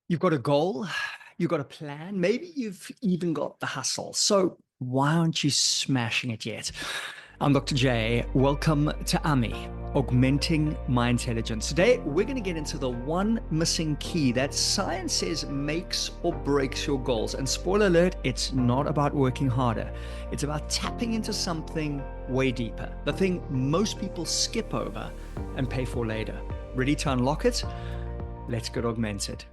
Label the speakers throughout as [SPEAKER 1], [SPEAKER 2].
[SPEAKER 1] You've got a goal, you've got a plan, maybe you've even got the hustle. So why aren't you smashing it yet? I'm Dr. J. Welcome to AMI, Augmenting My Intelligence. Today, we're going to get into the one missing key that science says makes or breaks your goals. And spoiler alert, it's not about working harder. It's about tapping into something way deeper, the thing most people skip over and pay for later. Ready to unlock it? Let's get augmented.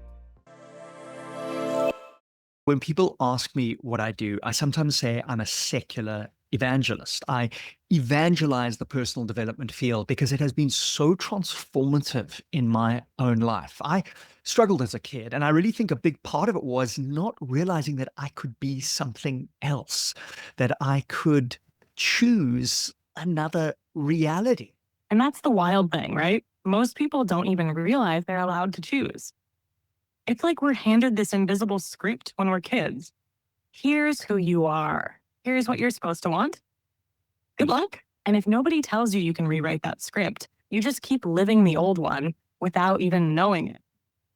[SPEAKER 1] When people ask me what I do, I sometimes say I'm a secular evangelist. I evangelize the personal development field because it has been so transformative in my own life. I struggled as a kid, and I really think a big part of it was not realizing that I could be something else, that I could choose another reality.
[SPEAKER 2] And that's the wild thing, right? Most people don't even realize they're allowed to choose. It's like we're handed this invisible script when we're kids. Here's who you are. Here's what you're supposed to want. Good luck. And if nobody tells you you can rewrite that script, you just keep living the old one without even knowing it.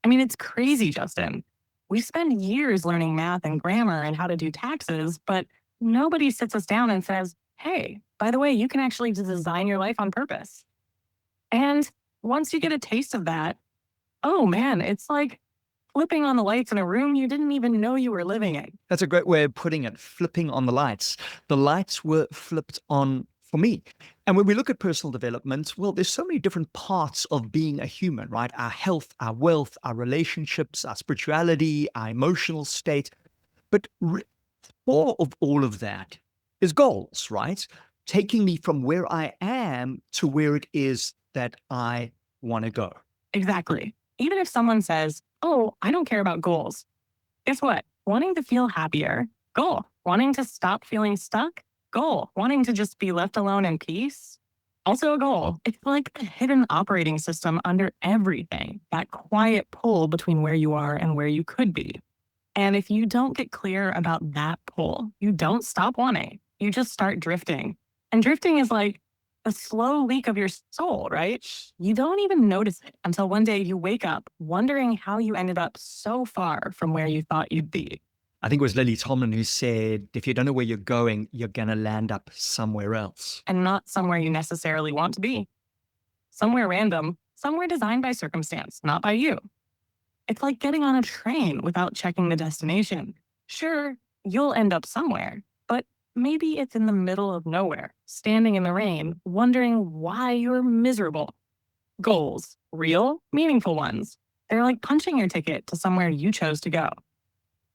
[SPEAKER 2] I mean, it's crazy, Justin. We spend years learning math and grammar and how to do taxes, but nobody sits us down and says, hey, by the way, you can actually design your life on purpose. And once you get a taste of that, oh man, it's like flipping on the lights in a room you didn't even know you were living in.
[SPEAKER 1] That's a great way of putting it, flipping on the lights. The lights were flipped on for me. And when we look at personal development, well, there's so many different parts of being a human, right? Our health, our wealth, our relationships, our spirituality, our emotional state. But core of all of that is goals, right? Taking me from where I am to where it is that I want to go.
[SPEAKER 2] Exactly. Even if someone says, oh, I don't care about goals, guess what? Wanting to feel happier, goal. Wanting to stop feeling stuck, goal. Wanting to just be left alone in peace, also a goal. It's like a hidden operating system under everything, that quiet pull between where you are and where you could be. And if you don't get clear about that pull, you don't stop wanting. You just start drifting. And drifting is like a slow leak of your soul, right? You don't even notice it until one day you wake up wondering how you ended up so far from where you thought you'd be.
[SPEAKER 1] I think it was Lily Tomlin who said, if you don't know where you're going, you're going to land up somewhere else.
[SPEAKER 2] And not somewhere you necessarily want to be. Somewhere random, somewhere designed by circumstance, not by you. It's like getting on a train without checking the destination. Sure, you'll end up somewhere, but maybe it's in the middle of nowhere, standing in the rain, wondering why you're miserable. Goals, real, meaningful ones. They're like punching your ticket to somewhere you chose to go.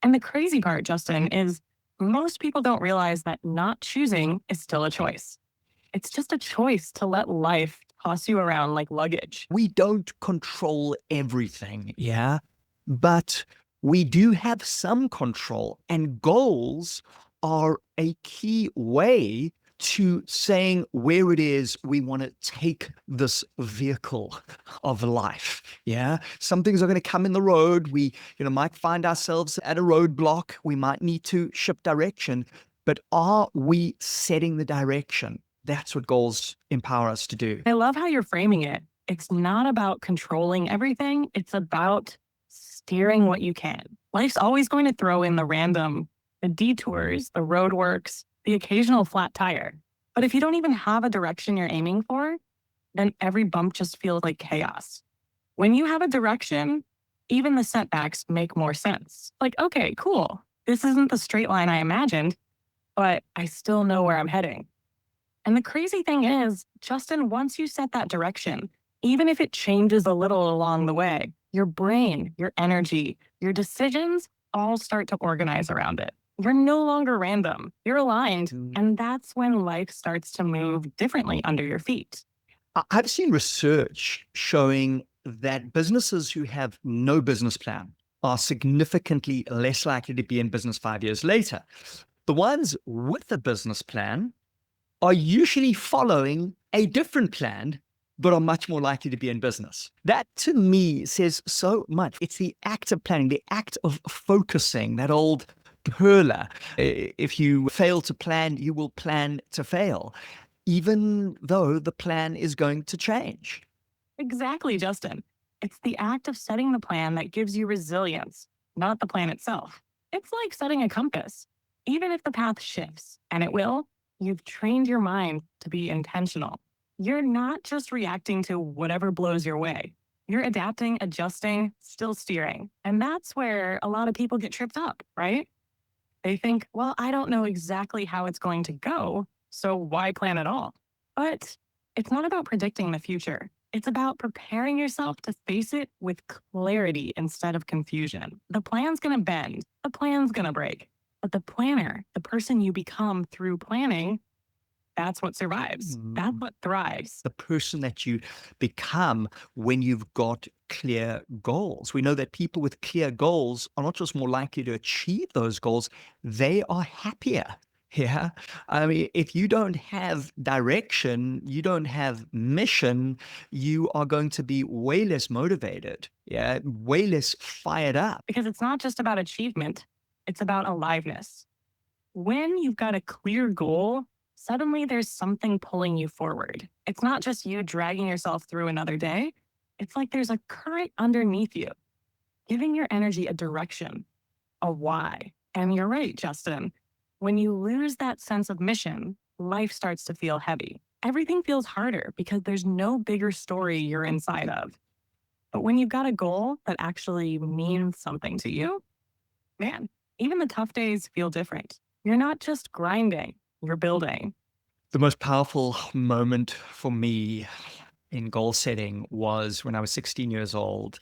[SPEAKER 2] And the crazy part, Justin, is most people don't realize that not choosing is still a choice. It's just a choice to let life toss you around like luggage.
[SPEAKER 1] We don't control everything, yeah, but we do have some control, and goals are a key way to saying where it is we want to take this vehicle of life. Yeah. Some things are going to come in the road. We, might find ourselves at a roadblock. We might need to shift direction, but are we setting the direction? That's what goals empower us to do.
[SPEAKER 2] I love how you're framing it. It's not about controlling everything, it's about steering what you can. Life's always going to throw in the random, the detours, the roadworks, the occasional flat tire. But if you don't even have a direction you're aiming for, then every bump just feels like chaos. When you have a direction, even the setbacks make more sense. Like, okay, cool. This isn't the straight line I imagined, but I still know where I'm heading. And the crazy thing is, Justin, once you set that direction, even if it changes a little along the way, your brain, your energy, your decisions all start to organize around it. You're no longer random, you're aligned. And that's when life starts to move differently under your feet.
[SPEAKER 1] I've seen research showing that businesses who have no business plan are significantly less likely to be in business 5 years later. The ones with a business plan are usually following a different plan, but are much more likely to be in business. That to me says so much. It's the act of planning, the act of focusing, that old perla. If you fail to plan, you will plan to fail, even though the plan is going to change.
[SPEAKER 2] Exactly, Justin. It's the act of setting the plan that gives you resilience, not the plan itself. It's like setting a compass. Even if the path shifts, and it will, you've trained your mind to be intentional. You're not just reacting to whatever blows your way. You're adapting, adjusting, still steering. And that's where a lot of people get tripped up, right? They think, well, I don't know exactly how it's going to go, so why plan at all? But it's not about predicting the future. It's about preparing yourself to face it with clarity instead of confusion. The plan's going to bend, the plan's going to break. But the planner, the person you become through planning, that's what survives. That's what thrives.
[SPEAKER 1] The person that you become when you've got clear goals. We know that people with clear goals are not just more likely to achieve those goals, they are happier. Yeah. I mean, if you don't have direction, you don't have mission, you are going to be way less motivated. Yeah. Way less fired up.
[SPEAKER 2] Because it's not just about achievement, it's about aliveness. When you've got a clear goal, suddenly there's something pulling you forward. It's not just you dragging yourself through another day. It's like there's a current underneath you, giving your energy a direction, a why. And you're right, Justin. When you lose that sense of mission, life starts to feel heavy. Everything feels harder because there's no bigger story you're inside of. But when you've got a goal that actually means something to you, man, even the tough days feel different. You're not just grinding, you're building.
[SPEAKER 1] The most powerful moment for me in goal setting was when I was 16 years old.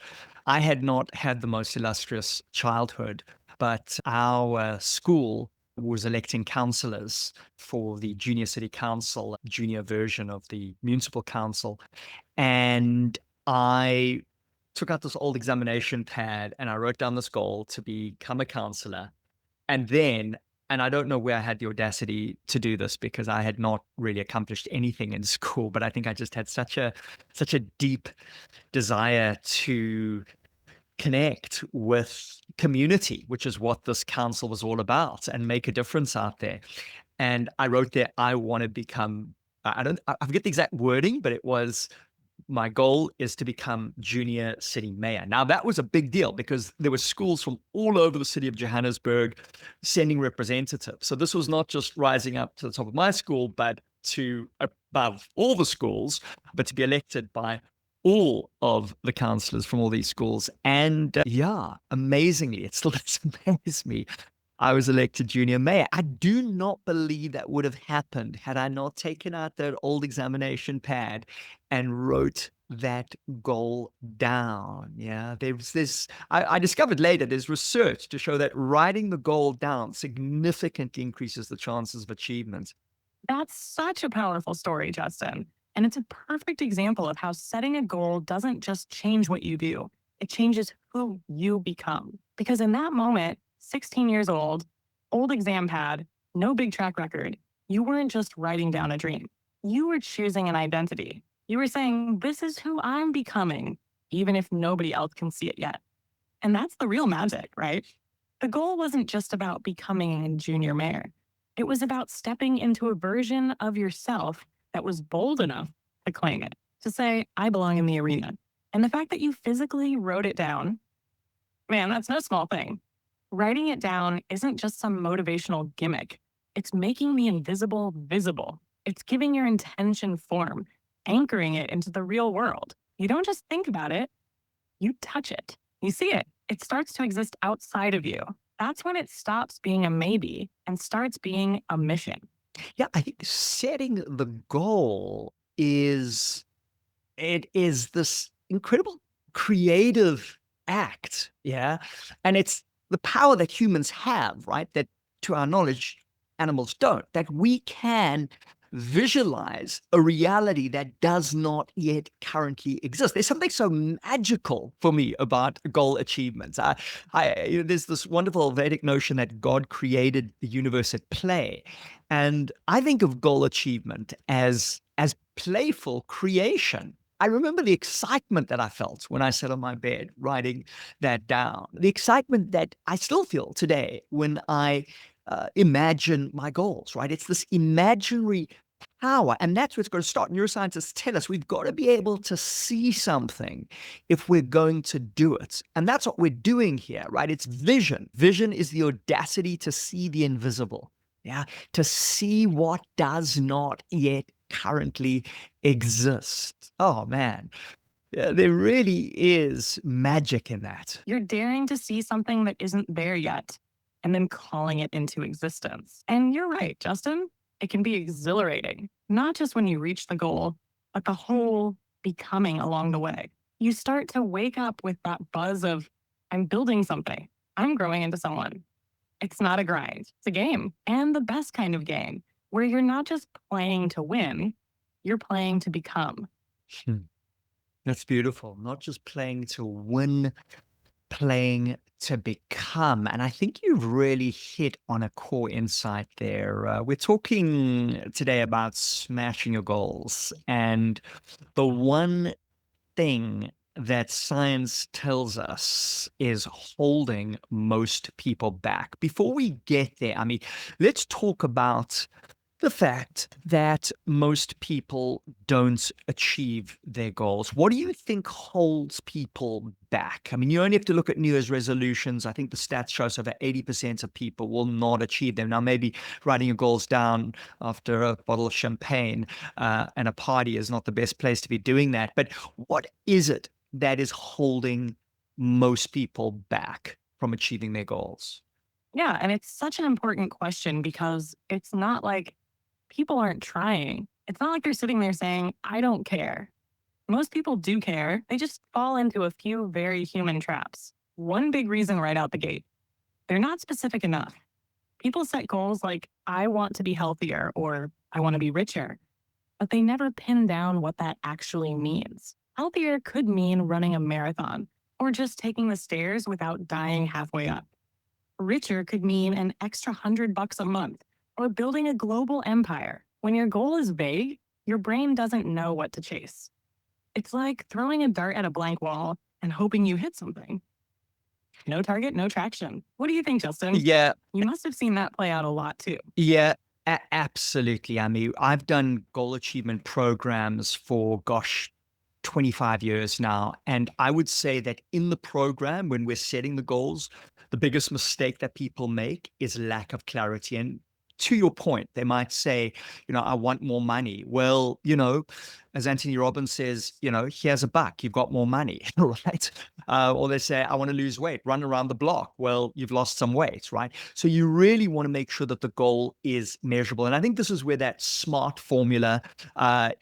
[SPEAKER 1] I had not had the most illustrious childhood, but our school was electing councillors for the junior city council, junior version of the municipal council. And I took out this old examination pad and I wrote down this goal to become a councillor. And then, and I don't know where I had the audacity to do this because I had not really accomplished anything in school, but I think I just had such a deep desire to connect with community, which is what this council was all about, and make a difference out there. And I wrote there, I want to become, I forget the exact wording, but it was my goal is to become junior city mayor. Now, that was a big deal because there were schools from all over the city of Johannesburg sending representatives. So this was not just rising up to the top of my school, but to above all the schools, but to be elected by all of the councillors from all these schools. And yeah, amazingly, it still does amaze me. I was elected junior mayor. I do not believe that would have happened had I not taken out that old examination pad and wrote that goal down. Yeah, there's this, I discovered later there's research to show that writing the goal down significantly increases the chances of achievement.
[SPEAKER 2] That's such a powerful story, Justin. And it's a perfect example of how setting a goal doesn't just change what you do, it changes who you become. Because in that moment, 16 years old exam pad, no big track record, you weren't just writing down a dream. You were choosing an identity. You were saying, this is who I'm becoming, even if nobody else can see it yet. And that's the real magic, right? The goal wasn't just about becoming a junior mayor. It was about stepping into a version of yourself that was bold enough to claim it, to say, I belong in the arena. And the fact that you physically wrote it down, man, that's no small thing. Writing it down isn't just some motivational gimmick. It's making the invisible visible. It's giving your intention form, anchoring it into the real world. You don't just think about it, you touch it. You see it. It starts to exist outside of you. That's when it stops being a maybe and starts being a mission.
[SPEAKER 1] Yeah, I think setting the goal is it is this incredible creative act, yeah? And it's the power that humans have, right? That to our knowledge, animals don't, that we can visualize a reality that does not yet currently exist. There's something so magical for me about goal achievements. There's this wonderful Vedic notion that God created the universe at play. And I think of goal achievement as playful creation. I remember the excitement that I felt when I sat on my bed writing that down, the excitement that I still feel today when I imagine my goals, right? It's this imaginary power. And that's what's going to start. Neuroscientists tell us we've got to be able to see something if we're going to do it. And that's what we're doing here, right? It's vision. Vision is the audacity to see the invisible. Yeah. To see what does not yet currently exist. Oh, man. Yeah, there really is magic in that.
[SPEAKER 2] You're daring to see something that isn't there yet and then calling it into existence. And you're right, Justin. It can be exhilarating, not just when you reach the goal, but the whole becoming along the way. You start to wake up with that buzz of, I'm building something, I'm growing into someone. It's not a grind, it's a game, and the best kind of game where you're not just playing to win, you're playing to become.
[SPEAKER 1] Hmm. That's beautiful. Not just playing to win, playing to become. And I think you've really hit on a core insight there. We're talking today about smashing your goals. And the one thing that science tells us is holding most people back. Before we get there, I mean, let's talk about the fact that most people don't achieve their goals. What do you think holds people back? I mean, you only have to look at New Year's resolutions. I think the stats show us over 80% of people will not achieve them. Now, maybe writing your goals down after a bottle of champagne and a party is not the best place to be doing that. But what is it that is holding most people back from achieving their goals?
[SPEAKER 2] Yeah, and it's such an important question because it's not like people aren't trying. It's not like they're sitting there saying, I don't care. Most people do care. They just fall into a few very human traps. One big reason right out the gate, they're not specific enough. People set goals like, I want to be healthier or I want to be richer, but they never pin down what that actually means. Healthier could mean running a marathon or just taking the stairs without dying halfway up. Richer could mean an extra $100 a month or building a global empire. When your goal is vague, your brain doesn't know what to chase. It's like throwing a dart at a blank wall and hoping you hit something. No target, no traction. What do you think, Justin?
[SPEAKER 1] Yeah,
[SPEAKER 2] You must have seen that play out a lot too.
[SPEAKER 1] Yeah, absolutely. I mean, I've done goal achievement programs for, gosh, 25 years now. And I would say that in the program, when we're setting the goals, the biggest mistake that people make is lack of clarity. And to your point, they might say, I want more money. Well, as Anthony Robbins says, here's a buck, you've got more money, right? Or they say, I want to lose weight, run around the block. Well, you've lost some weight, right? So you really want to make sure that the goal is measurable. And I think this is where that SMART formula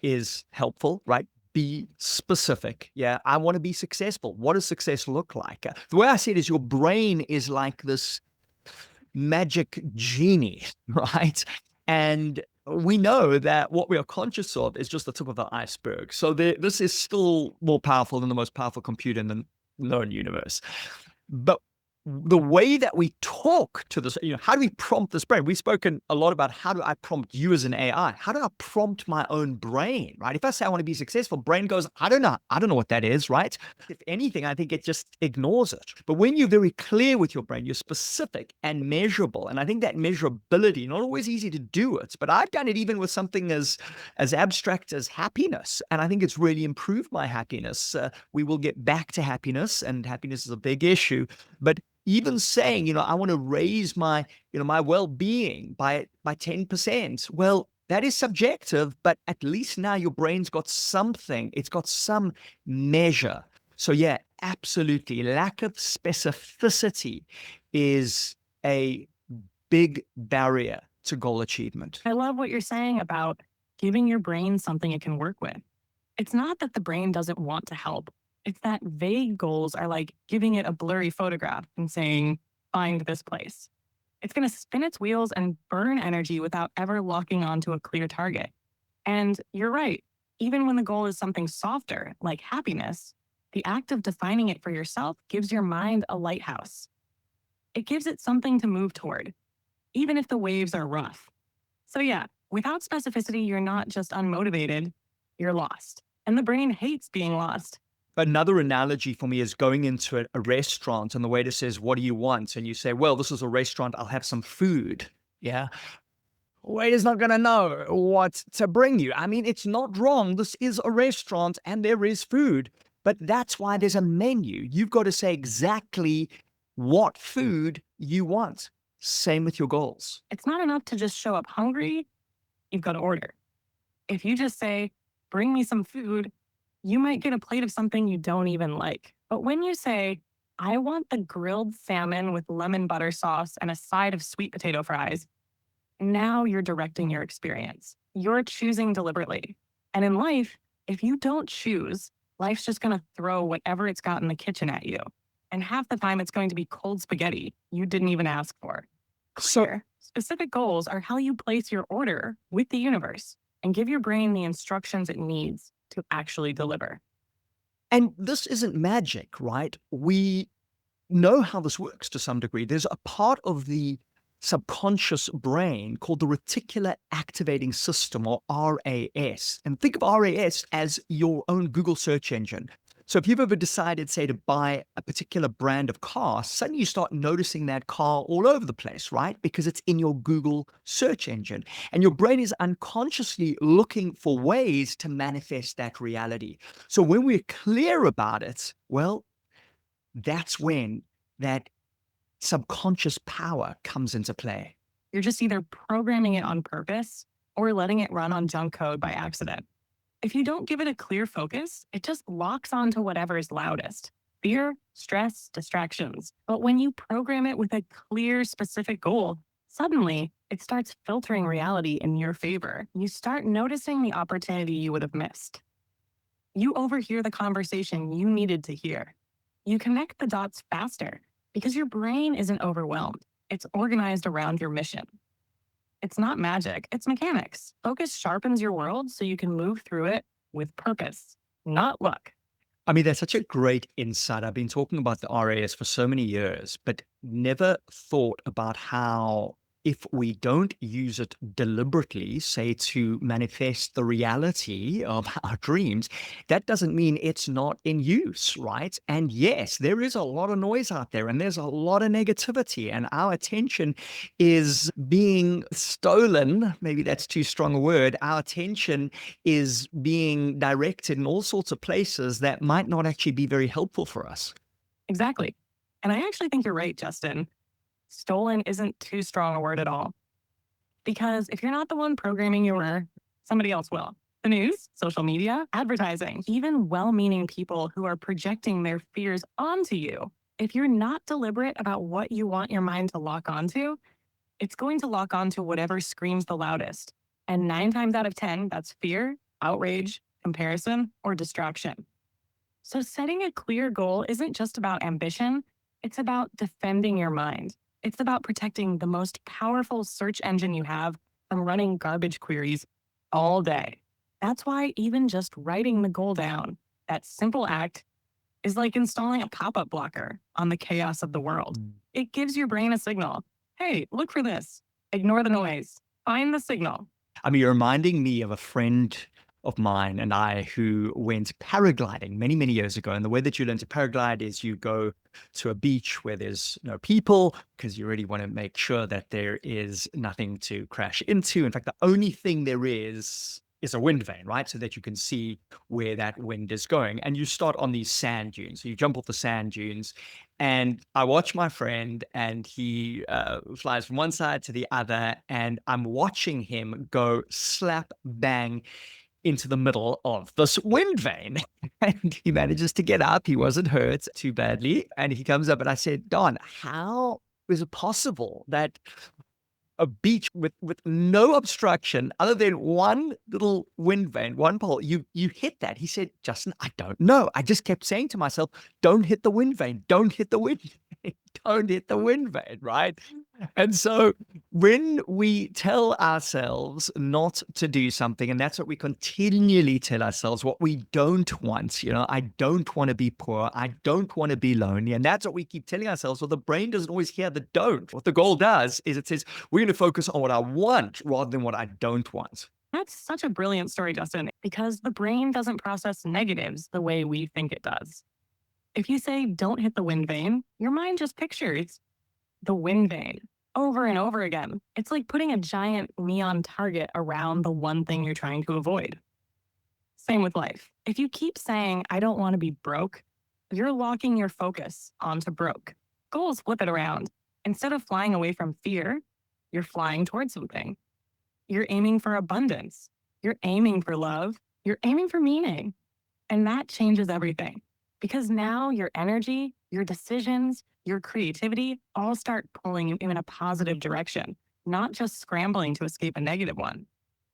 [SPEAKER 1] is helpful, right? Be specific. Yeah, I want to be successful. What does success look like? The way I see it is your brain is like this magic genie, right? And we know that what we are conscious of is just the tip of the iceberg. So this is still more powerful than the most powerful computer in the known universe. But the way that we talk to this, how do we prompt this brain? We've spoken a lot about how do I prompt you as an AI? How do I prompt my own brain, right? If I say I want to be successful, brain goes, I don't know. I don't know what that is, right? If anything, I think it just ignores it. But when you're very clear with your brain, you're specific and measurable. And I think that measurability, not always easy to do it, but I've done it even with something as abstract as happiness. And I think it's really improved my happiness. We will get back to happiness, and happiness is a big issue. But even saying, I want to raise my, my well-being by 10%. Well, that is subjective, but at least now your brain's got something. It's got some measure. So yeah, absolutely. Lack of specificity is a big barrier to goal achievement.
[SPEAKER 2] I love what you're saying about giving your brain something it can work with. It's not that the brain doesn't want to help. It's that vague goals are like giving it a blurry photograph and saying, find this place. It's going to spin its wheels and burn energy without ever locking onto a clear target. And you're right. Even when the goal is something softer, like happiness, the act of defining it for yourself gives your mind a lighthouse. It gives it something to move toward, even if the waves are rough. So, yeah, without specificity, you're not just unmotivated, you're lost. And the brain hates being lost.
[SPEAKER 1] Another analogy for me is going into a restaurant and the waiter says, what do you want? And you say, well, this is a restaurant. I'll have some food. Yeah. waiter's not going to know what to bring you. I mean, it's not wrong. This is a restaurant and there is food, but that's why there's a menu. You've got to say exactly what food you want. Same with your goals.
[SPEAKER 2] It's not enough to just show up hungry. You've got to order. If you just say, bring me some food, you might get a plate of something you don't even like. But when you say, I want the grilled salmon with lemon butter sauce and a side of sweet potato fries, now you're directing your experience. You're choosing deliberately. And in life, if you don't choose, life's just going to throw whatever it's got in the kitchen at you. And half the time, it's going to be cold spaghetti you didn't even ask for.
[SPEAKER 1] So,
[SPEAKER 2] Clear, specific goals are how you place your order with the universe and give your brain the instructions it needs to actually deliver.
[SPEAKER 1] and this isn't magic, right? We know how this works to some degree. There's a part of the subconscious brain called the reticular activating system, or RAS. And think of RAS as your own Google search engine. So if you've ever decided, say, to buy a particular brand of car, suddenly you start noticing that car all over the place, right? Because it's in your Google search engine. And your brain is unconsciously looking for ways to manifest that reality. So when we're clear about it, well, that's when that subconscious power comes into play.
[SPEAKER 2] You're just either programming it on purpose or letting it run on junk code by accident. If you don't give it a clear focus, it just locks onto whatever is loudest: fear, stress, distractions. But when you program it with a clear, specific goal, suddenly it starts filtering reality in your favor. You start noticing the opportunity you would have missed. You overhear the conversation you needed to hear. You connect the dots faster because your brain isn't overwhelmed. It's organized around your mission. It's not magic, it's mechanics. Focus sharpens your world so you can move through it with purpose, not luck.
[SPEAKER 1] I mean, that's such a great insight. I've been talking about the RAS for so many years, but never thought about how, if we don't use it deliberately, say to manifest the reality of our dreams, that doesn't mean it's not in use, right? And yes, there is a lot of noise out there and there's a lot of negativity, and our attention is being stolen. Maybe that's too strong a word. Our attention is being directed in all sorts of places that might not actually be very helpful for us.
[SPEAKER 2] Exactly. And I actually think you're right, Justin. Stolen isn't too strong a word at all. Because if you're not the one programming your order, somebody else will. The news, social media, advertising, even well meaning people who are projecting their fears onto you. If you're not deliberate about what you want your mind to lock onto, it's going to lock onto whatever screams the loudest. And 9 times out of 10, that's fear, outrage, comparison, or distraction. So, setting a clear goal isn't just about ambition, it's about defending your mind. It's about protecting the most powerful search engine you have from running garbage queries all day. That's why even just writing the goal down, that simple act, is like installing a pop up blocker on the chaos of the world.
[SPEAKER 1] Mm.
[SPEAKER 2] It gives your brain a signal: hey, look for this, ignore the noise, find the signal.
[SPEAKER 1] I mean, you're reminding me of a friend of mine and I who went paragliding many, many years ago. And the way that you learn to paraglide is you go to a beach where there's no people because you really want to make sure that there is nothing to crash into. In fact, the only thing there is a wind vane, right? So that you can see where that wind is going. And you start on these sand dunes. So you jump off the sand dunes. And I watch my friend, and he flies from one side to the other, and I'm watching him go slap bang into the middle of this wind vane. And he manages to get up. He wasn't hurt too badly. And he comes up, and I said, Don, how is it possible that a beach with no obstruction other than one little wind vane, one pole, you hit that? He said, Justin, I don't know. I just kept saying to myself, don't hit the wind vane, don't hit the wind vane, don't hit the wind vane, right? And so when we tell ourselves not to do something, and that's what we continually tell ourselves, what we don't want, I don't want to be poor, I don't want to be lonely. And that's what we keep telling ourselves. Well, the brain doesn't always hear the don't. What the goal does is it says, we're going to focus on what I want rather than what I don't want.
[SPEAKER 2] That's such a brilliant story, Justin, because the brain doesn't process negatives the way we think it does. If you say, don't hit the wind vane, your mind just pictures the wind vane. over and over again. It's like putting a giant neon target around the one thing you're trying to avoid. Same with life. If you keep saying, I don't want to be broke, you're locking your focus onto broke. Goals flip it around. Instead of flying away from fear, you're flying towards something. You're aiming for abundance. You're aiming for love. You're aiming for meaning. And that changes everything because now your energy, your decisions, your creativity all start pulling you in a positive direction, not just scrambling to escape a negative one.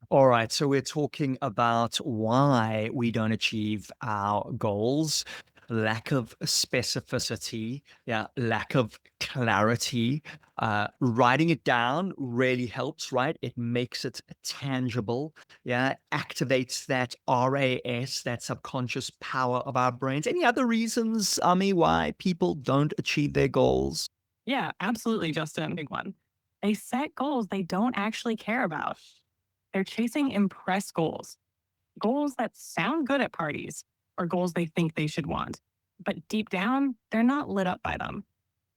[SPEAKER 1] All right, so we're talking about why we don't achieve our goals, lack of specificity, yeah, lack of clarity. Writing it down really helps, right? It makes it tangible, yeah, activates that RAS, that subconscious power of our brains. Any other reasons, Ami, why people don't achieve their goals?
[SPEAKER 2] Yeah, absolutely, Justin. Big one. They set goals they don't actually care about. They're chasing impress goals, goals that sound good at parties, or goals they think they should want. But deep down, they're not lit up by them.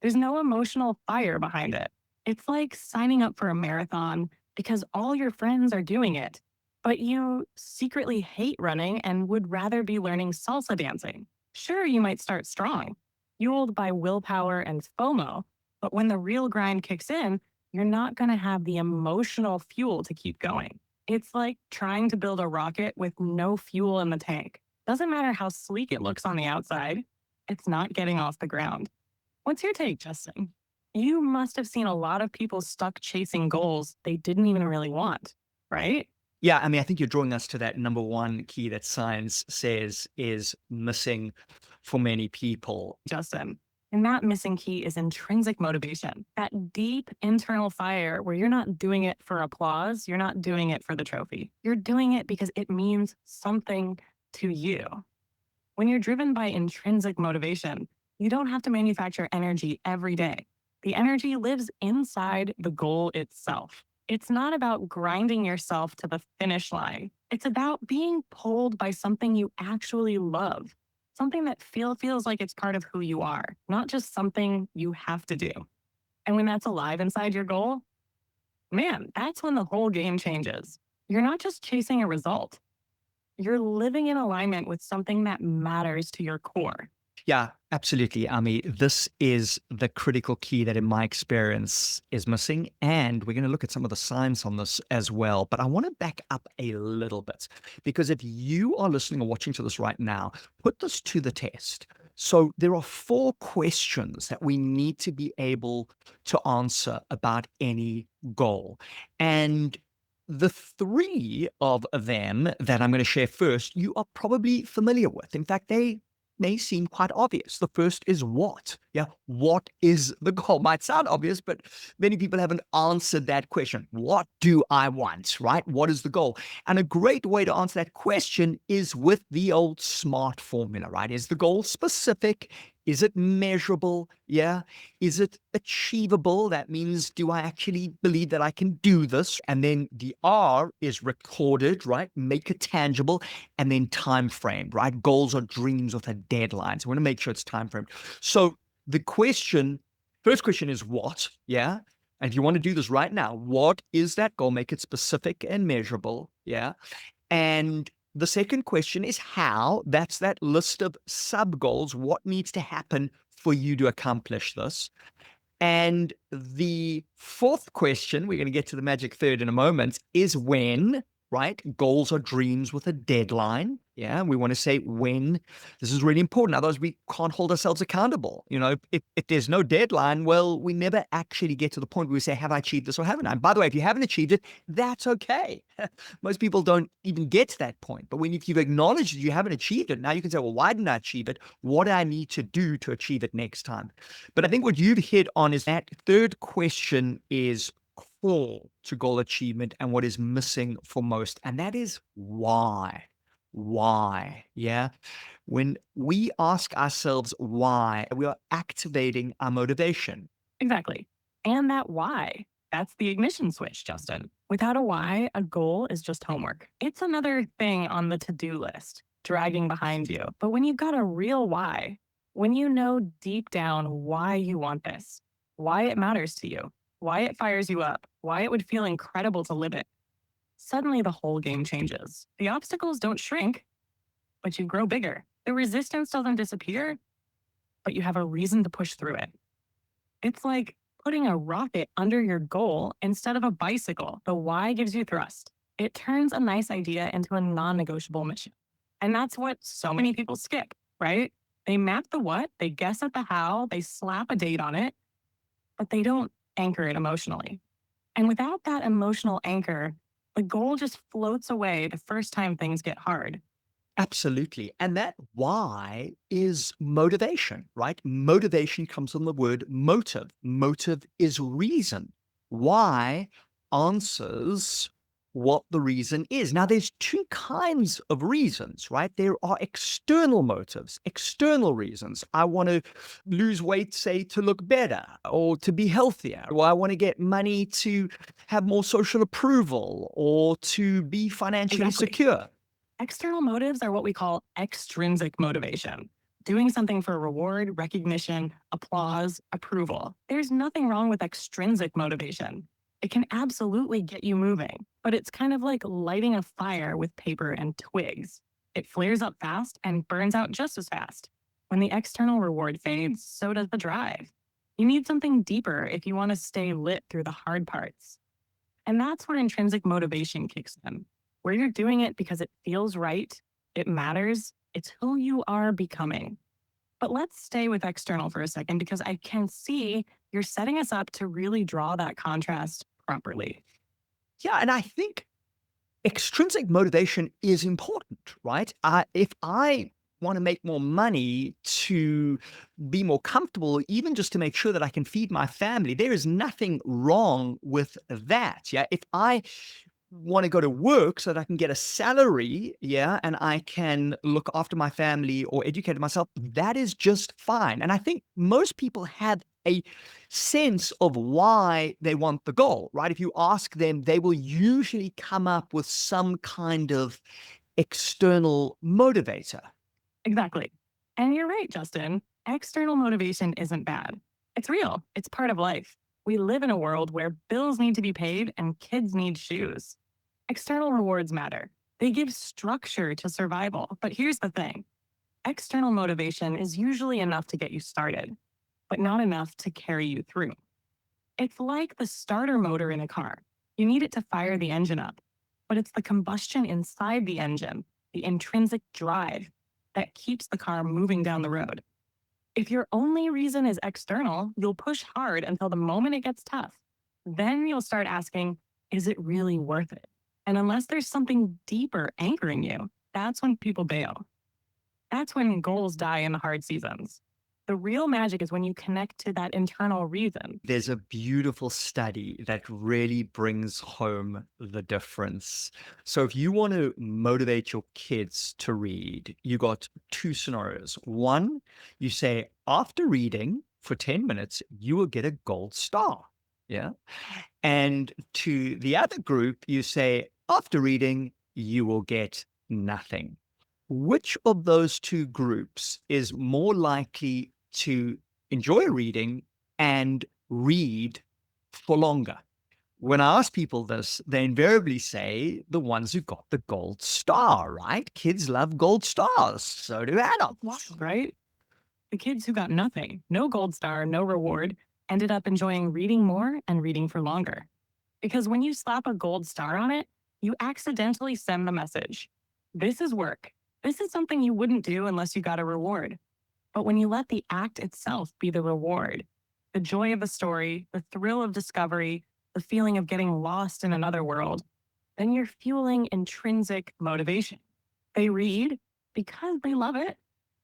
[SPEAKER 2] There's no emotional fire behind it. It's like signing up for a marathon because all your friends are doing it, but you secretly hate running and would rather be learning salsa dancing. Sure, you might start strong, fueled by willpower and FOMO, but when the real grind kicks in, you're not going to have the emotional fuel to keep going. It's like trying to build a rocket with no fuel in the tank. Doesn't matter how sleek it looks on the outside, it's not getting off the ground. What's your take, Justin? You must have seen a lot of people stuck chasing goals they didn't even really want, right?
[SPEAKER 1] Yeah, I mean, I think you're drawing us to that number one key that science says is missing for many people.
[SPEAKER 2] Justin. And that missing key is intrinsic motivation, that deep internal fire where you're not doing it for applause, you're not doing it for the trophy. You're doing it because it means something to you. When you're driven by intrinsic motivation, you don't have to manufacture energy every day. The energy lives inside the goal itself. It's not about grinding yourself to the finish line. It's about being pulled by something you actually love, something that feels like it's part of who you are, not just something you have to do. And when that's alive inside your goal, man, that's when the whole game changes. You're not just chasing a result, you're living in alignment with something that matters to your core.
[SPEAKER 1] Yeah, absolutely. I mean, this is the critical key that, in my experience, is missing. And we're going to look at some of the science on this as well. But I want to back up a little bit because if you are listening or watching to this right now, put this to the test. So, there are four questions that we need to be able to answer about any goal. And the three of them that I'm going to share first, you are probably familiar with. In fact, they may seem quite obvious. The first is what? Yeah, what is the goal? Might sound obvious, but many people haven't answered that question. What do I want? Right? What is the goal? And a great way to answer that question is with the old SMART formula, right? Is the goal specific? Is it measurable? Yeah. Is it achievable? That means, do I actually believe that I can do this? And then the R is recorded, right? Make it tangible. And then time framed, right? Goals are dreams with a deadline. So we want to make sure it's time framed. So the question, first question is what? Yeah. And if you want to do this right now, what is that goal? Make it specific and measurable. Yeah. And the second question is how. That's that list of sub goals. What needs to happen for you to accomplish this? And the fourth question, we're going to get to the magic third in a moment, is when, right? Goals are dreams with a deadline. Yeah. We want to say when. This is really important. Otherwise, we can't hold ourselves accountable. You know, if there's no deadline, well, we never actually get to the point where we say, have I achieved this or haven't I? And by the way, if you haven't achieved it, that's okay. Most people don't even get to that point. But when if you've acknowledged that you haven't achieved it, now you can say, well, why didn't I achieve it? What do I need to do to achieve it next time? But I think what you've hit on is that third question is core to goal achievement and what is missing for most. And that is why. Why? Yeah. When we ask ourselves why, we are activating our motivation.
[SPEAKER 2] Exactly. And that why, that's the ignition switch, Justin. Without a why, a goal is just homework. It's another thing on the to do list, dragging behind you. But when you've got a real why, when you know deep down why you want this, why it matters to you, why it fires you up, why it would feel incredible to live it. Suddenly, the whole game changes. The obstacles don't shrink, but you grow bigger. The resistance doesn't disappear, but you have a reason to push through it. It's like putting a rocket under your goal instead of a bicycle. The why gives you thrust. It turns a nice idea into a non negotiable mission. And that's what so many people skip, right? They map the what, they guess at the how, they slap a date on it, but they don't anchor it emotionally. And without that emotional anchor, the goal just floats away the first time things get hard.
[SPEAKER 1] Absolutely. And that why is motivation, right? Motivation comes from the word motive. Motive is reason. Why answers what the reason is. Now, there's two kinds of reasons, right? There are external motives, external reasons. I want to lose weight, say, to look better or to be healthier, or I want to get money to have more social approval or to be financially
[SPEAKER 2] Exactly.
[SPEAKER 1] secure.
[SPEAKER 2] External motives are what we call extrinsic motivation. Doing something for reward, recognition, applause, approval. There's nothing wrong with extrinsic motivation. It can absolutely get you moving, but it's kind of like lighting a fire with paper and twigs. It flares up fast and burns out just as fast. When the external reward fades, so does the drive. You need something deeper if you want to stay lit through the hard parts. And that's where intrinsic motivation kicks in, where you're doing it because it feels right, it matters, it's who you are becoming. But let's stay with external for a second because I can see you're setting us up to really draw that contrast properly.
[SPEAKER 1] Yeah, and I think extrinsic motivation is important, right? If I want to make more money to be more comfortable, even just to make sure that I can feed my family, there is nothing wrong with that. Yeah. If I want to go to work so that I can get a salary, yeah, and I can look after my family or educate myself, that is just fine. And I think most people have a sense of why they want the goal, right? If you ask them, they will usually come up with some kind of external motivator.
[SPEAKER 2] Exactly. And you're right, Justin. External motivation isn't bad. It's real, it's part of life. We live in a world where bills need to be paid and kids need shoes. External rewards matter. They give structure to survival. But here's the thing: external motivation is usually enough to get you started, but not enough to carry you through. It's like the starter motor in a car. You need it to fire the engine up, but it's the combustion inside the engine, the intrinsic drive, that keeps the car moving down the road. If your only reason is external, you'll push hard until the moment it gets tough. Then you'll start asking, is it really worth it? And unless there's something deeper anchoring you, that's when people bail. That's when goals die in the hard seasons. The real magic is when you connect to that internal reason.
[SPEAKER 1] There's a beautiful study that really brings home the difference. So, if you want to motivate your kids to read, you got two scenarios. One, you say, after reading for 10 minutes, you will get a gold star. Yeah. And to the other group, you say, after reading, you will get nothing. Which of those two groups is more likely to enjoy reading and read for longer? When I ask people this, they invariably say the ones who got the gold star, right? Kids love gold stars. So do adults.
[SPEAKER 2] Right? The kids who got nothing, no gold star, no reward, ended up enjoying reading more and reading for longer. Because when you slap a gold star on it, you accidentally send the message: this is work. This is something you wouldn't do unless you got a reward. But when you let the act itself be the reward, the joy of the story, the thrill of discovery, the feeling of getting lost in another world, then you're fueling intrinsic motivation. They read because they love it,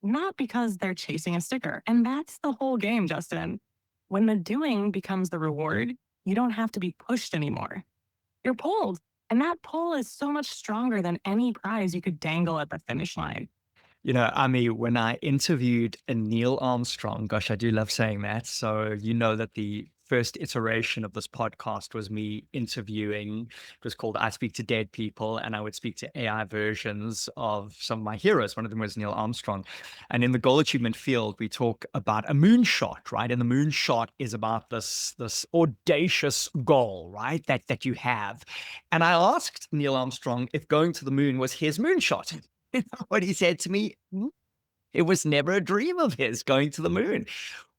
[SPEAKER 2] not because they're chasing a sticker. And that's the whole game, Justin. When the doing becomes the reward, you don't have to be pushed anymore. You're pulled. And that pull is so much stronger than any prize you could dangle at the finish line.
[SPEAKER 1] When I interviewed Neil Armstrong, gosh, I do love saying that. So, you know that the first iteration of this podcast was me interviewing. It was called I Speak to Dead People, and I would speak to AI versions of some of my heroes. One of them was Neil Armstrong. And in the goal achievement field, we talk about a moonshot, right? And the moonshot is about this audacious goal, right? That you have. And I asked Neil Armstrong if going to the moon was his moonshot. You know what he said to me? It was never a dream of his going to the moon.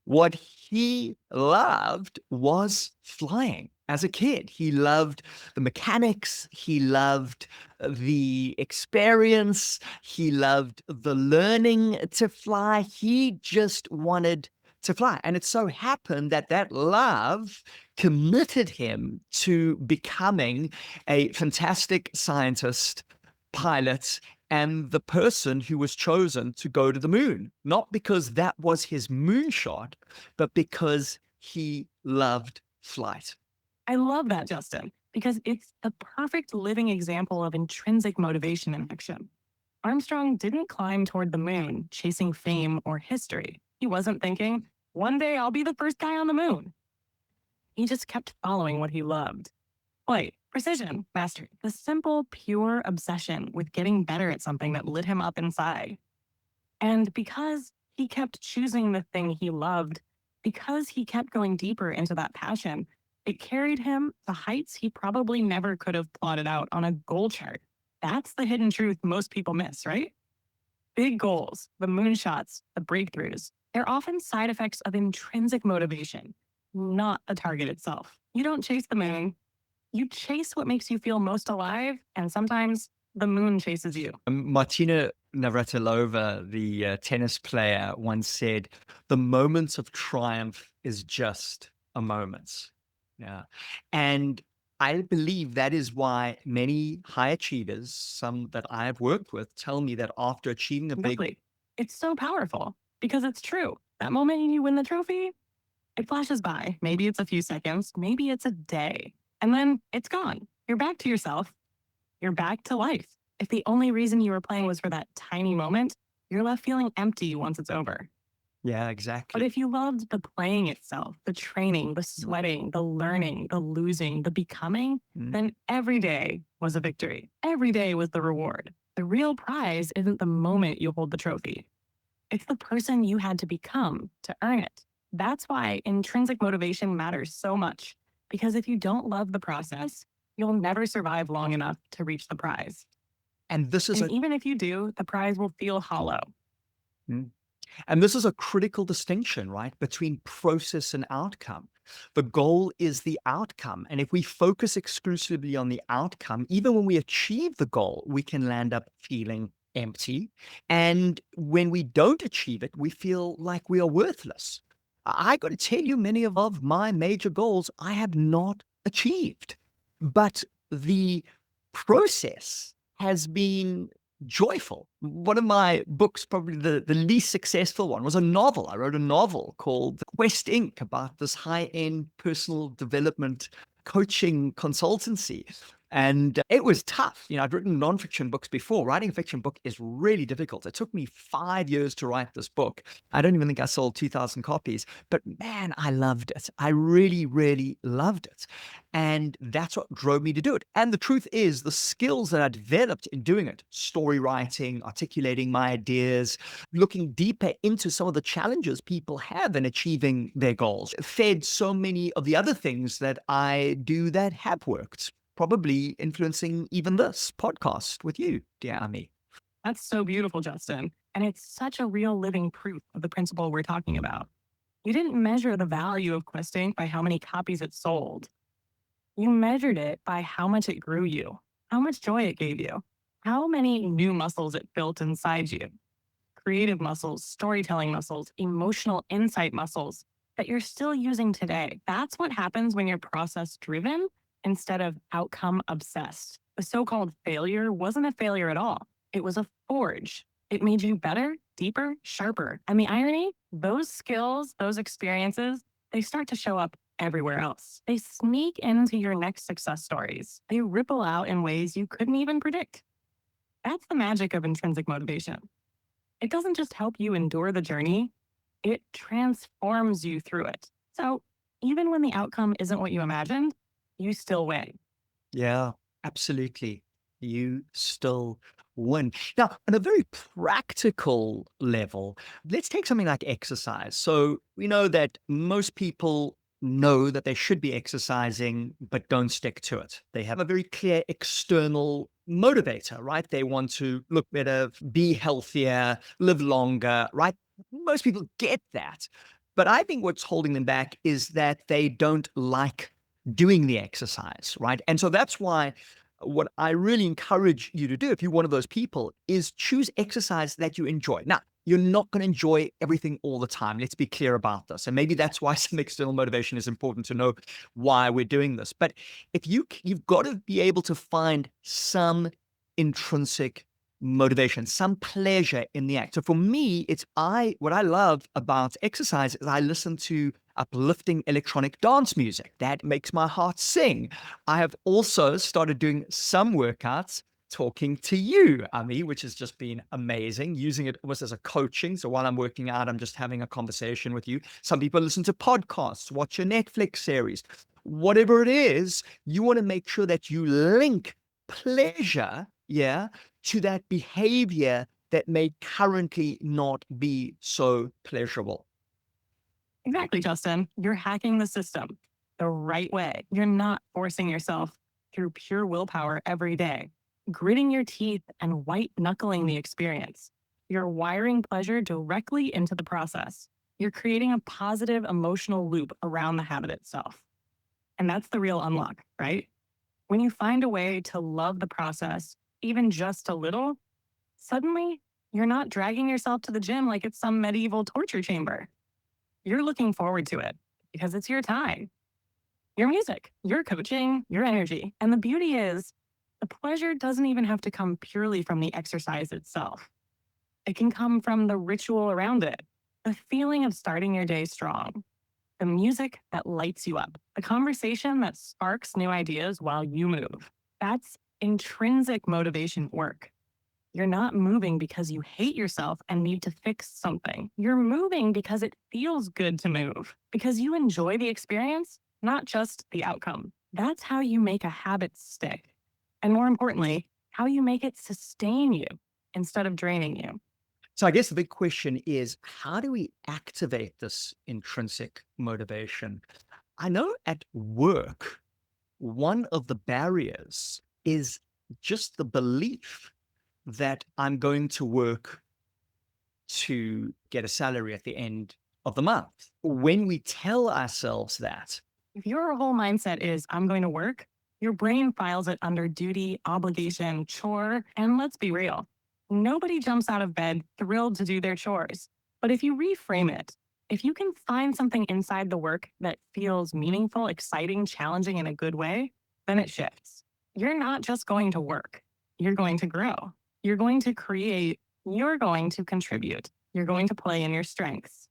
[SPEAKER 1] What he loved was flying as a kid. He loved the mechanics. He loved the experience. He loved the learning to fly. He just wanted to fly. And it so happened that that love committed him to becoming a fantastic scientist, pilot, and the person who was chosen to go to the moon, not because that was his moonshot, but because he loved flight.
[SPEAKER 2] I love that, Justin, because it's the perfect living example of intrinsic motivation in action. Armstrong didn't climb toward the moon chasing fame or history. He wasn't thinking, one day I'll be the first guy on the moon. He just kept following what he loved. Flight, precision, mastery, the simple, pure obsession with getting better at something that lit him up inside. And because he kept choosing the thing he loved, because he kept going deeper into that passion, it carried him to heights he probably never could have plotted out on a goal chart. That's the hidden truth most people miss, right? Big goals, the moonshots, the breakthroughs, they're often side effects of intrinsic motivation, not the target itself. You don't chase the moon, you chase what makes you feel most alive, and sometimes the moon chases you.
[SPEAKER 1] Martina Navratilova, the tennis player, once said, "The moment of triumph is just a moment." Yeah. And I believe that is why many high achievers, some that I have worked with, tell me that after achieving a big
[SPEAKER 2] Exactly. It's so powerful because it's true. That moment you win the trophy, it flashes by. Maybe it's a few seconds, maybe it's a day, and then it's gone. You're back to yourself. You're back to life. If the only reason you were playing was for that tiny moment, you're left feeling empty once it's over.
[SPEAKER 1] Yeah,
[SPEAKER 2] But
[SPEAKER 1] exactly.
[SPEAKER 2] if you loved the playing itself, the training, the sweating, the learning, the losing, the becoming,
[SPEAKER 1] Mm.
[SPEAKER 2] then every day was a victory. Every day was the reward. The real prize isn't the moment you hold the trophy. It's the person you had to become to earn it. That's why intrinsic motivation matters so much. Because if you don't love the process, you'll never survive long enough to reach the prize.
[SPEAKER 1] And this is
[SPEAKER 2] And
[SPEAKER 1] a
[SPEAKER 2] even if you do, the prize will feel hollow.
[SPEAKER 1] Mm. And this is a critical distinction, right, between process and outcome. The goal is the outcome. And if we focus exclusively on the outcome, even when we achieve the goal, we can land up feeling empty. And when we don't achieve it, we feel like we are worthless. I got to tell you, many of my major goals I have not achieved. But the process has been joyful. One of my books, probably the least successful one, was a novel. I wrote a novel called Quest Inc. about this high-end personal development coaching consultancy. And it was tough. You know, I'd written nonfiction books before. Writing a fiction book is really difficult. It took me 5 years to write this book. I don't even think I sold 2,000 copies, but man, I loved it. I really, really loved it. And that's what drove me to do it. And the truth is, the skills that I developed in doing it, story writing, articulating my ideas, looking deeper into some of the challenges people have in achieving their goals, fed so many of the other things that I do that have worked, probably influencing even this podcast with you, dear Ami.
[SPEAKER 2] That's so beautiful, Justin. And it's such a real living proof of the principle we're talking about. You didn't measure the value of questing by how many copies it sold. You measured it by how much it grew you, how much joy it gave you, how many new muscles it built inside you. Creative muscles, storytelling muscles, emotional insight muscles that you're still using today. That's what happens when you're process driven instead of outcome obsessed. The so called failure wasn't a failure at all, it was a forge. It made you better, deeper, sharper. And the irony, those skills, those experiences, they start to show up everywhere else. They sneak into your next success stories. They ripple out in ways you couldn't even predict. That's the magic of intrinsic motivation. It doesn't just help you endure the journey, it transforms you through it. So Even when the outcome isn't what you imagined, you still win.
[SPEAKER 1] Yeah, absolutely. You still win. Now, on a very practical level, let's take something like exercise. So we know that most people know that they should be exercising, but don't stick to it. They have a very clear external motivator, right? They want to look better, be healthier, live longer, right? Most people get that. But I think what's holding them back is that they don't like doing the exercise, right? And so that's why what I really encourage you to do, if you're one of those people, is choose exercise that you enjoy. Now, you're not going to enjoy everything all the time. Let's be clear about this. And maybe that's why some external motivation is important to know why we're doing this. But if you've got to be able to find some intrinsic motivation, some pleasure in the act. So for me, what I love about exercise is I listen to uplifting electronic dance music. That makes my heart sing. I have also started doing some workouts talking to you, Ami, which has just been amazing, using it almost as a coaching. So while I'm working out, I'm just having a conversation with you. Some people listen to podcasts, watch a Netflix series. Whatever it is, you want to make sure that you link pleasure, yeah, to that behavior that may currently not be so pleasurable.
[SPEAKER 2] Exactly, Justin. You're hacking the system the right way. You're not forcing yourself through pure willpower every day, gritting your teeth and white knuckling the experience. You're wiring pleasure directly into the process. You're creating a positive emotional loop around the habit itself. And that's the real unlock, right? When you find a way to love the process, even just a little, suddenly you're not dragging yourself to the gym like it's some medieval torture chamber. You're looking forward to it because it's your time, your music, your coaching, your energy. And the beauty is, the pleasure doesn't even have to come purely from the exercise itself. It can come from the ritual around it, the feeling of starting your day strong, the music that lights you up, the conversation that sparks new ideas while you move. That's intrinsic motivation work. You're not moving because you hate yourself and need to fix something. You're moving because it feels good to move, because you enjoy the experience, not just the outcome. That's how you make a habit stick. And more importantly, how you make it sustain you instead of draining you.
[SPEAKER 1] So I guess the big question is, how do we activate this intrinsic motivation? I know at work, one of the barriers is just the belief that I'm going to work to get a salary at the end of the month. When we tell ourselves that,
[SPEAKER 2] If your whole mindset is, I'm going to work, your brain files it under duty, obligation, chore, and let's be real. Nobody jumps out of bed thrilled to do their chores. But if you reframe it, if you can find something inside the work that feels meaningful, exciting, challenging in a good way, then it shifts. You're not just going to work, you're going to grow. You're going to create, you're going to contribute, you're going to play in your strengths.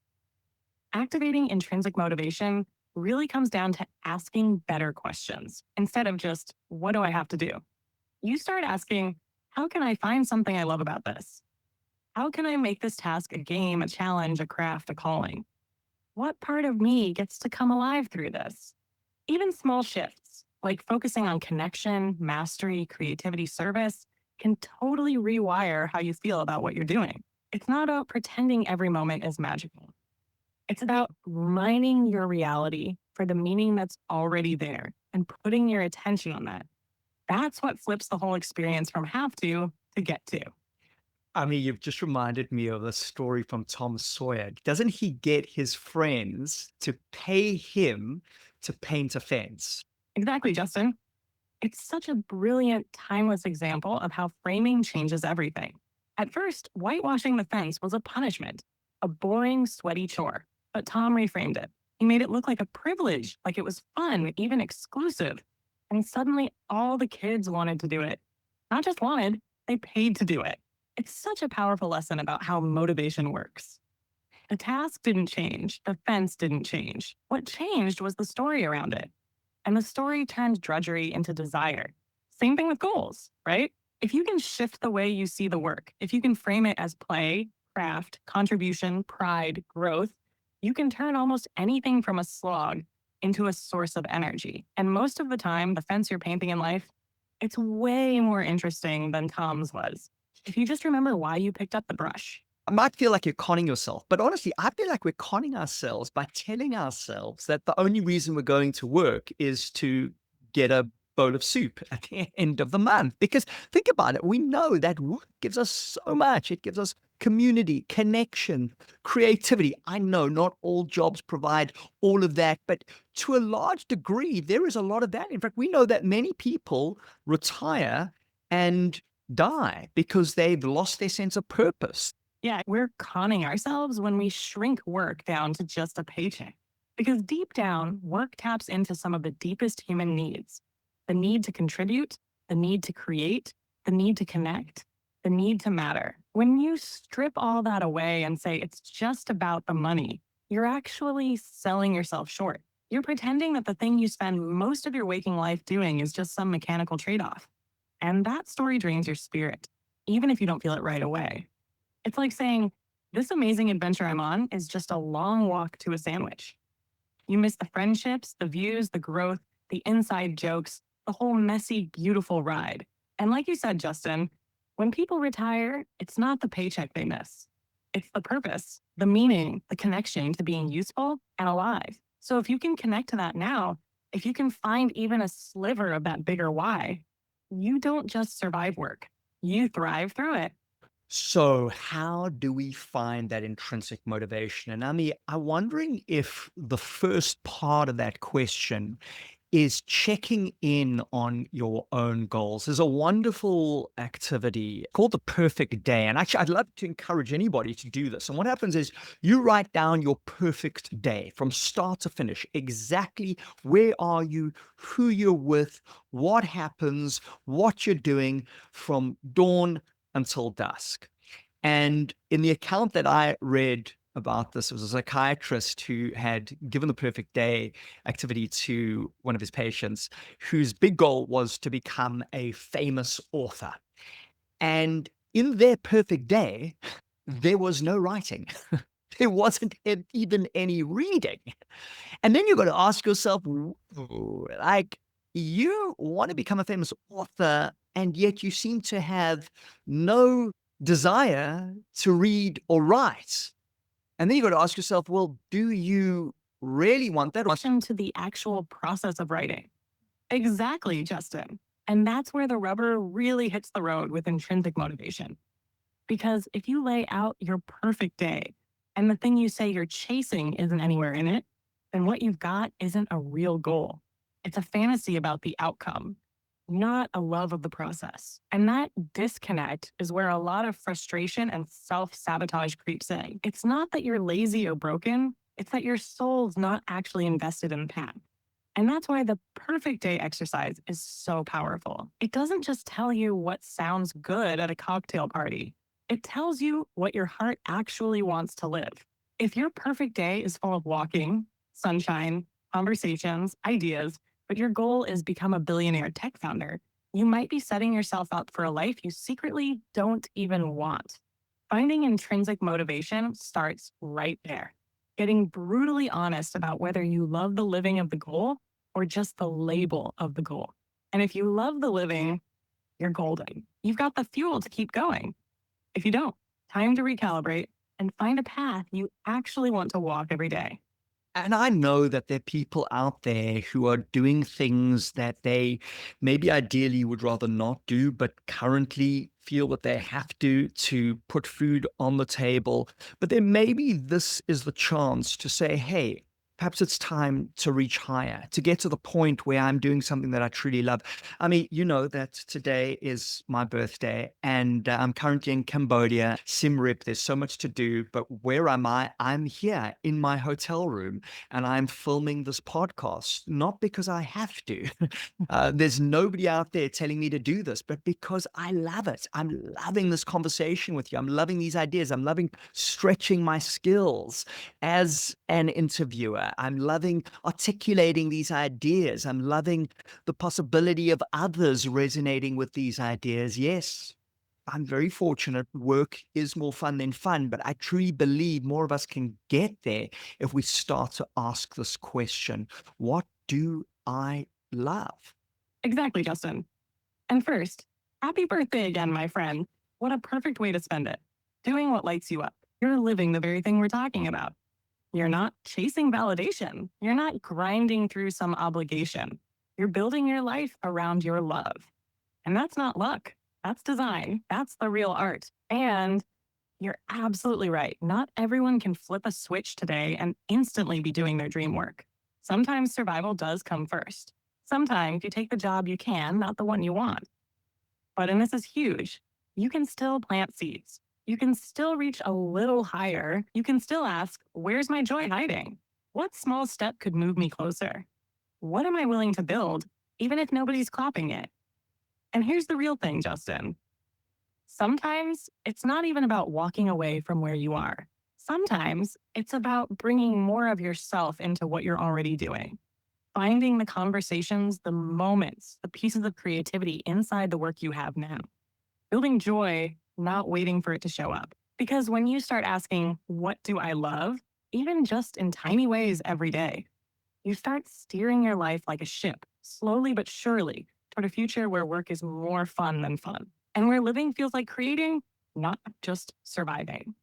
[SPEAKER 2] Activating intrinsic motivation really comes down to asking better questions instead of just, what do I have to do? You start asking, how can I find something I love about this? How can I make this task a game, a challenge, a craft, a calling? What part of me gets to come alive through this? Even small shifts, like focusing on connection, mastery, creativity, service, can totally rewire how you feel about what you're doing. It's not about pretending every moment is magical. It's about mining your reality for the meaning that's already there and putting your attention on that. That's what flips the whole experience from have to get to.
[SPEAKER 1] I mean, you've just reminded me of a story from Tom Sawyer. Doesn't he get his friends to pay him to paint a fence?
[SPEAKER 2] Exactly, Justin. It's such a brilliant, timeless example of how framing changes everything. At first, whitewashing the fence was a punishment, a boring, sweaty chore. But Tom reframed it. He made it look like a privilege, like it was fun, even exclusive. And suddenly, all the kids wanted to do it. Not just wanted, they paid to do it. It's such a powerful lesson about how motivation works. The task didn't change, the fence didn't change. What changed was the story around it. And the story turned drudgery into desire. Same thing with goals, right? If you can shift the way you see the work, if you can frame it as play, craft, contribution, pride, growth, you can turn almost anything from a slog into a source of energy. And most of the time, the fence you're painting in life, it's way more interesting than Tom's was. If you just remember why you picked up the brush.
[SPEAKER 1] I might feel like you're conning yourself, but honestly, I feel like we're conning ourselves by telling ourselves that the only reason we're going to work is to get a bowl of soup at the end of the month. Because think about it, we know that work gives us so much. It gives us community, connection, creativity. I know not all jobs provide all of that, but to a large degree, there is a lot of that. In fact, we know that many people retire and die because they've lost their sense of purpose.
[SPEAKER 2] Yeah, we're conning ourselves when we shrink work down to just a paycheck. Because deep down, work taps into some of the deepest human needs: the need to contribute, the need to create, the need to connect, the need to matter. When you strip all that away and say it's just about the money, you're actually selling yourself short. You're pretending that the thing you spend most of your waking life doing is just some mechanical trade off. And that story drains your spirit, even if you don't feel it right away. It's like saying, this amazing adventure I'm on is just a long walk to a sandwich. You miss the friendships, the views, the growth, the inside jokes, the whole messy, beautiful ride. And like you said, Justin, when people retire, it's not the paycheck they miss. It's the purpose, the meaning, the connection to being useful and alive. So if you can connect to that now, if you can find even a sliver of that bigger why, you don't just survive work, you thrive through it.
[SPEAKER 1] So, how do we find that intrinsic motivation? And I'm wondering if the first part of that question is checking in on your own goals. There's a wonderful activity called the perfect day. And actually, I'd love to encourage anybody to do this. And what happens is you write down your perfect day from start to finish. Exactly where are you, who you're with, what happens, what you're doing from dawn until dusk. And in the account that I read about this, it was a psychiatrist who had given the perfect day activity to one of his patients, whose big goal was to become a famous author. And in their perfect day, there was no writing. There wasn't even any reading. And then you've got to ask yourself, like, you want to become a famous author, and yet you seem to have no desire to read or write. And then you've got to ask yourself, well, do you really want that?
[SPEAKER 2] To the actual process of writing. Exactly, Justin. And that's where the rubber really hits the road with intrinsic motivation. Because if you lay out your perfect day and the thing you say you're chasing isn't anywhere in it, then what you've got isn't a real goal. It's a fantasy about the outcome, not a love of the process. And that disconnect is where a lot of frustration and self sabotage creeps in. It's not that you're lazy or broken, it's that your soul's not actually invested in the path. And that's why the perfect day exercise is so powerful. It doesn't just tell you what sounds good at a cocktail party, it tells you what your heart actually wants to live. If your perfect day is full of walking, sunshine, conversations, ideas, but your goal is become a billionaire tech founder, you might be setting yourself up for a life you secretly don't even want. Finding intrinsic motivation starts right there. Getting brutally honest about whether you love the living of the goal or just the label of the goal. And if you love the living, you're golden. You've got the fuel to keep going. If you don't, time to recalibrate and find a path you actually want to walk every day.
[SPEAKER 1] And I know that there are people out there who are doing things that they maybe ideally would rather not do, but currently feel that they have to put food on the table. But then maybe this is the chance to say, hey, perhaps it's time to reach higher, to get to the point where I'm doing something that I truly love. You know that today is my birthday and I'm currently in Cambodia, Siem Reap. There's so much to do, but where am I? I'm here in my hotel room and I'm filming this podcast, not because I have to. There's nobody out there telling me to do this, but because I love it. I'm loving this conversation with you. I'm loving these ideas. I'm loving stretching my skills as an interviewer. I'm loving articulating these ideas. I'm loving the possibility of others resonating with these ideas. Yes, I'm very fortunate. Work is more fun than fun, but I truly believe more of us can get there if we start to ask this question: what do I love?
[SPEAKER 2] Exactly, Justin. And first, happy birthday again, my friend. What a perfect way to spend it. Doing what lights you up. You're living the very thing we're talking about. You're not chasing validation. You're not grinding through some obligation. You're building your life around your love. And that's not luck. That's design. That's the real art. And you're absolutely right. Not everyone can flip a switch today and instantly be doing their dream work. Sometimes survival does come first. Sometimes you take the job you can, not the one you want. But, and this is huge, you can still plant seeds. You can still reach a little higher. You can still ask, where's my joy hiding? What small step could move me closer? What am I willing to build, even if nobody's clapping it? And here's the real thing, Justin. Sometimes it's not even about walking away from where you are. Sometimes it's about bringing more of yourself into what you're already doing, finding the conversations, the moments, the pieces of creativity inside the work you have now, building joy, not waiting for it to show up. Because when you start asking, what do I love? Even just in tiny ways every day, you start steering your life like a ship, slowly but surely, toward a future where work is more fun than fun and where living feels like creating, not just surviving.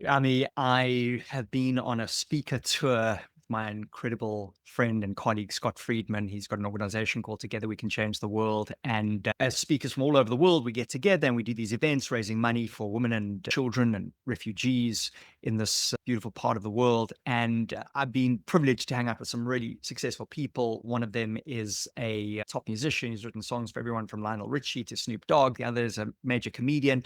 [SPEAKER 1] I mean, I have been on a speaker tour with my incredible friend and colleague, Scott Friedman. He's got an organization called Together We Can Change the World. And as speakers from all over the world, we get together and we do these events raising money for women and children and refugees in this beautiful part of the world. And I've been privileged to hang out with some really successful people. One of them is a top musician. He's written songs for everyone from Lionel Richie to Snoop Dogg. The other is a major comedian.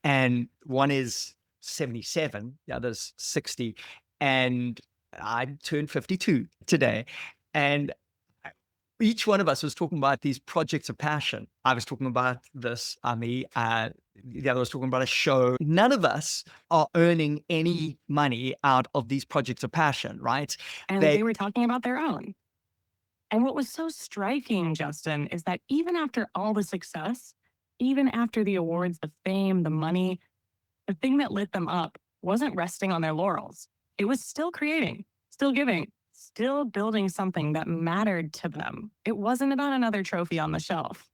[SPEAKER 1] And one is 77, the other's 60. And I turned 52 today. And each one of us was talking about these projects of passion. I was talking about this, the other was talking about a show. None of us are earning any money out of these projects of passion, right?
[SPEAKER 2] And they were talking about their own. And what was so striking, Justin, is that even after all the success, even after the awards, the fame, the money, the thing that lit them up wasn't resting on their laurels. It was still creating, still giving, still building something that mattered to them. It wasn't about another trophy on the shelf.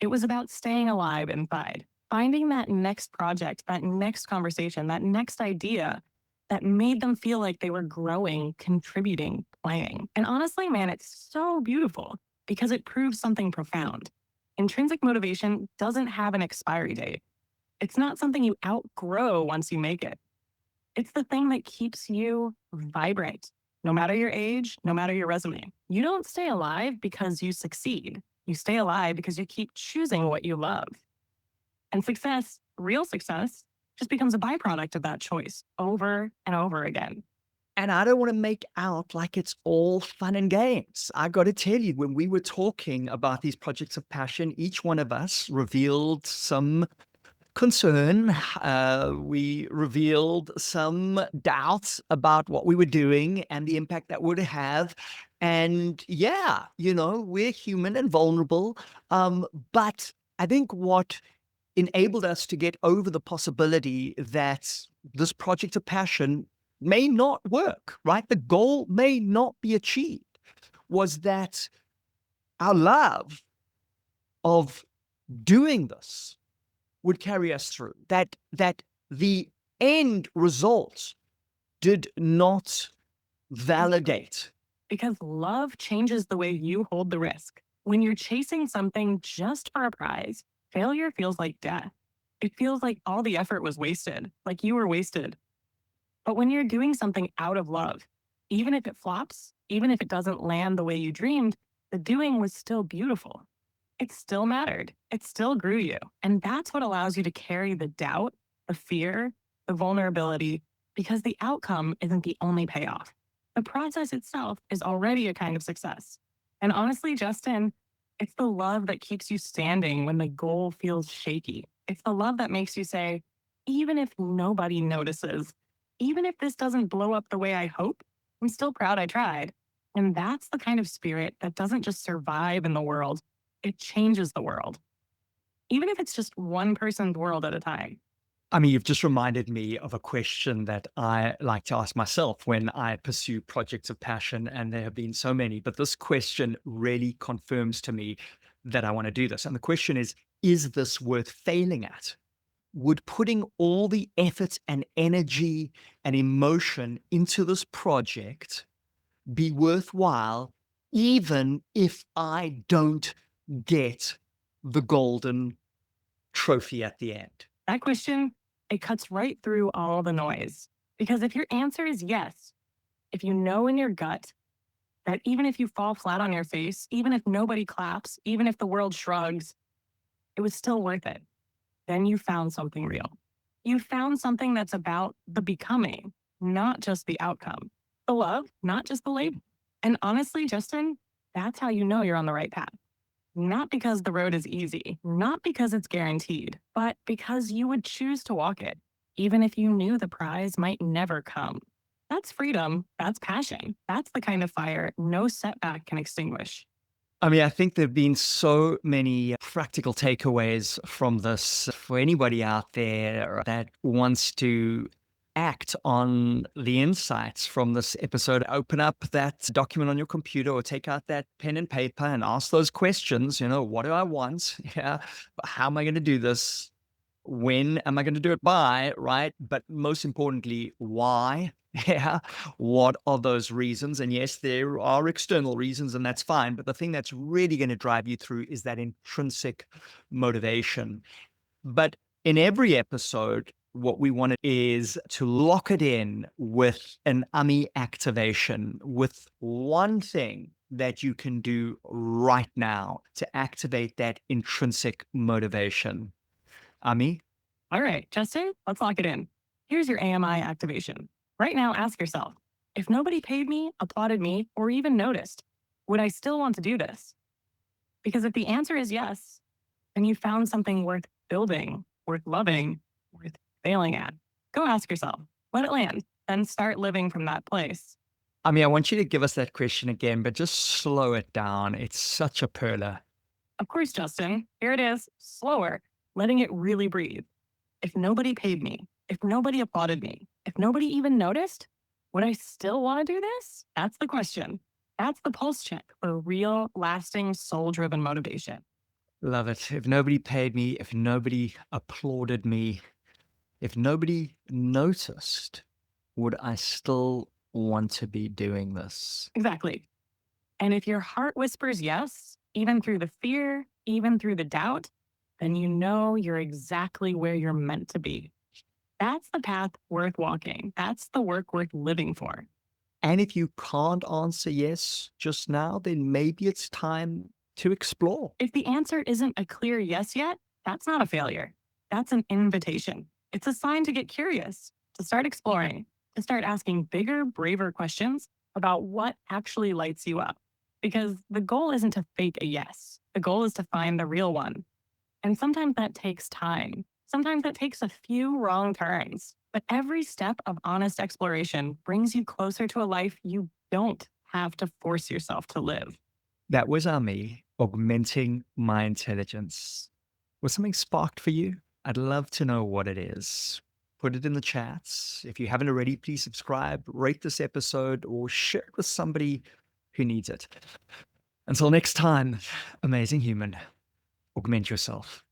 [SPEAKER 2] It was about staying alive inside, finding that next project, that next conversation, that next idea that made them feel like they were growing, contributing, playing. And honestly, man, it's so beautiful because it proves something profound. Intrinsic motivation doesn't have an expiry date. It's not something you outgrow once you make it. It's the thing that keeps you vibrant, no matter your age, no matter your resume. You don't stay alive because you succeed. You stay alive because you keep choosing what you love. And success, real success, just becomes a byproduct of that choice over and over again.
[SPEAKER 1] And I don't want to make out like it's all fun and games. I got to tell you, when we were talking about these projects of passion, each one of us revealed some concern. We revealed some doubts about what we were doing and the impact that would have. And yeah, we're human and vulnerable. But I think what enabled us to get over the possibility that this project of passion may not work, right? The goal may not be achieved, was that our love of doing this would carry us through, that the end result did not validate.
[SPEAKER 2] Because love changes the way you hold the risk. When you're chasing something just for a prize, failure feels like death. It feels like all the effort was wasted, like you were wasted. But when you're doing something out of love, even if it flops, even if it doesn't land the way you dreamed, the doing was still beautiful. It still mattered. It still grew you. And that's what allows you to carry the doubt, the fear, the vulnerability, because the outcome isn't the only payoff. The process itself is already a kind of success. And honestly, Justin, it's the love that keeps you standing when the goal feels shaky. It's the love that makes you say, even if nobody notices, even if this doesn't blow up the way I hope, I'm still proud I tried. And that's the kind of spirit that doesn't just survive in the world, it changes the world. even if it's just one person's world at a time.
[SPEAKER 1] I mean, you've just reminded me of a question that I like to ask myself when I pursue projects of passion, and there have been so many, but this question really confirms to me that I want to do this. And the question is this worth failing at? Would putting all the effort and energy and emotion into this project be worthwhile, even if I don't get the golden trophy at the end?
[SPEAKER 2] That question, it cuts right through all the noise. Because if your answer is yes, if you know in your gut that even if you fall flat on your face, even if nobody claps, even if the world shrugs, it was still worth it, then you found something real. You found something that's about the becoming, not just the outcome. The love, not just the label. And honestly, Justin, that's how you know you're on the right path. Not because the road is easy, not because it's guaranteed, but because you would choose to walk it, even if you knew the prize might never come. That's freedom. That's passion. That's the kind of fire no setback can extinguish.
[SPEAKER 1] I mean, I think there have been so many practical takeaways from this for anybody out there that wants to act on the insights from this episode. Open up that document on your computer or take out that pen and paper and ask those questions. What do I want? Yeah. How am I going to do this? When am I going to do it by? Right. But most importantly, why? Yeah. What are those reasons? And yes, there are external reasons, and that's fine. But the thing that's really going to drive you through is that intrinsic motivation. But in every episode, what we want is to lock it in with an ummy activation, with one thing that you can do right now to activate that intrinsic motivation. Ummy?
[SPEAKER 2] All right, Justin, let's lock it in. Here's your AMI activation. Right now, ask yourself if nobody paid me, applauded me, or even noticed, would I still want to do this? Because if the answer is yes, then you found something worth building, worth loving, worth failing at. Go ask yourself, let it land, then start living from that place.
[SPEAKER 1] I mean, I want you to give us that question again, but just slow it down. It's such a perler.
[SPEAKER 2] Of course, Justin, here it is, slower, letting it really breathe. If nobody paid me, if nobody applauded me, if nobody even noticed, would I still want to do this? That's the question. That's the pulse check for real, lasting, soul driven motivation.
[SPEAKER 1] Love it. If nobody paid me, if nobody applauded me, if nobody noticed, would I still want to be doing this?
[SPEAKER 2] Exactly. And if your heart whispers yes, even through the fear, even through the doubt, then you know you're exactly where you're meant to be. That's the path worth walking. That's the work worth living for.
[SPEAKER 1] And if you can't answer yes just now, then maybe it's time to explore.
[SPEAKER 2] If the answer isn't a clear yes yet, that's not a failure. That's an invitation. It's a sign to get curious, to start exploring, to start asking bigger, braver questions about what actually lights you up. Because the goal isn't to fake a yes, the goal is to find the real one. And sometimes that takes time. Sometimes that takes a few wrong turns. But every step of honest exploration brings you closer to a life you don't have to force yourself to live.
[SPEAKER 1] That was Ami augmenting my intelligence. Was something sparked for you? I'd love to know what it is. Put it in the chats. If you haven't already, please subscribe, rate this episode, or share it with somebody who needs it. Until next time, amazing human, augment yourself.